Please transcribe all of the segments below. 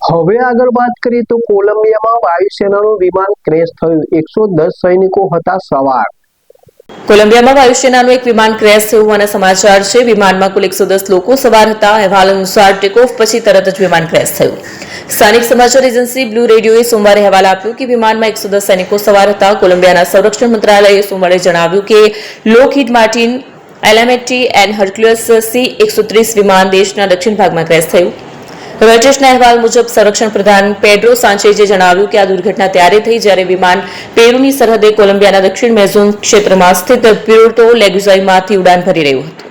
હવે આગળ વાત કરીએ તો કોલંબિયામાં વાયુસેનાનું વિમાન ક્રેશ થયું, 110 સૈનિકો હતા સવાર। કોલંબિયામાં વાયુસેનાનું એક વિમાન ક્રેશ થયું હોવાના સમાચાર છે। વિમાનમાં કુલ 110 લોકો સવાર હતા। અહેવાલ અનુસાર ટેકઓફ પછી તરત જ વિમાન ક્રેશ થયું। સ્થાનિક સમાચાર એજન્સી બ્લુ રેડિયોએ સોમવારે અહેવાલ આપ્યો કે વિમાનમાં 110 સૈનિકો સવાર હતા। કોલંબિયાના સંરક્ષણ મંત્રાલયે સોમવારે જણાવ્યું કે લોકહીડ માર્ટિન એલએમટી એન્ડ હર્ક્યુલસ C-130 વિમાન દેશના દક્ષિણ ભાગમાં ક્રેશ થયું। રોયટર્સના અહેવાલ મુજબ સંરક્ષણ પ્રધાન પેડ્રો સાંચેઝે જણાવ્યું કે આ દુર્ઘટના ત્યારે થઈ જ્યારે વિમાન પેરુની સરહદે કોલંબિયાના દક્ષિણ મેઝોન ક્ષેત્રમાં સ્થિત પ્યુર્ટો લેગુઝામાંથી ઉડાન ભરી રહ્યું હતું।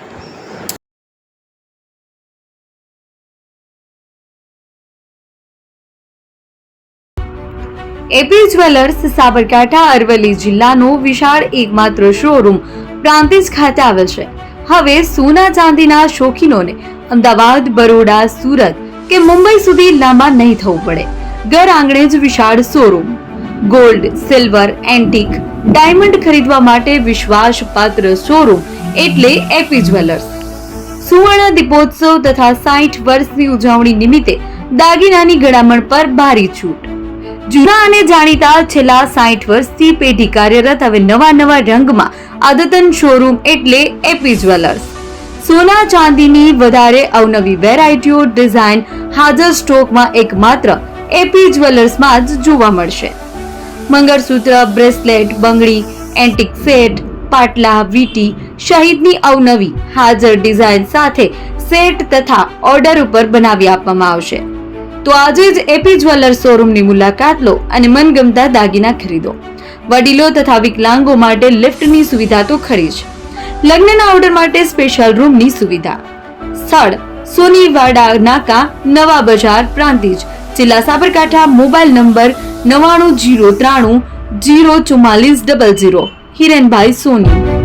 એપી જ્વેલર્સ સાબરકાંઠા અરવલ્લી જિલ્લાનો વિશાળ એકમાત્ર શોરૂમ પ્રાંતિજ ખાતે આવેલ છે। હવે સોના ચાંદીના શોખીનોને અમદાવાદ, બરોડા, સુરત કે મુંબઈ સુધી લાંબા નહીં થવું પડે। ઘર આંગણે જ વિશાળ showroom. Gold, silver, antique, diamond ખરીદવા માટે વિશ્વાસપાત્ર શોરૂમ એટલે એપી જ્વેલર્સ। સુવર્ણ દીપોત્સવ તથા 60 વર્ષની ઉજવણી નિમિત્તે દાગીનાની ગળામણ પર ભારી છૂટ। જૂના અને જાણીતા છેલ્લા 60 વર્ષથી પેઢી કાર્યરત હવે નવા રંગમાં અદ્યતન શોરૂમ એટલે એપી જ્વેલર્સ। સોના ચાંદીની વધારે અવનવી વેરાયટીઓ, ડિઝાઇન હાજર સ્ટોકમાં એકમાત્ર એપી જ્વેલર્સમાં જ જોવા મળશે। મંગળસૂત્ર, બ્રેસલેટ, બંગડી, એન્ટિક સેટ, પાટલા, વીટી સહિતની અવનવી હાજર ડિઝાઇન સાથે સેટ તથા ઓર્ડર ઉપર બનાવી આપવામાં આવશે। તો આજે જ એપી જ્વેલર્સ શોરૂમની મુલાકાત લો અને મનગમતા દાગીના ખરીદો। વડીલો તથા વિકલાંગો માટે લિફ્ટની સુવિધા તો ખરી જ, લગ્નના ઓર્ડર માટે સ્પેશિયલ રૂમની સુવિધા। સ્થળ સોનીવાડા નાકા, નવા બજાર, પ્રાંતિજ, જિલ્લા સાબરકાંઠા। Mobile number 9903 04400। હિરેનભાઈ સોની।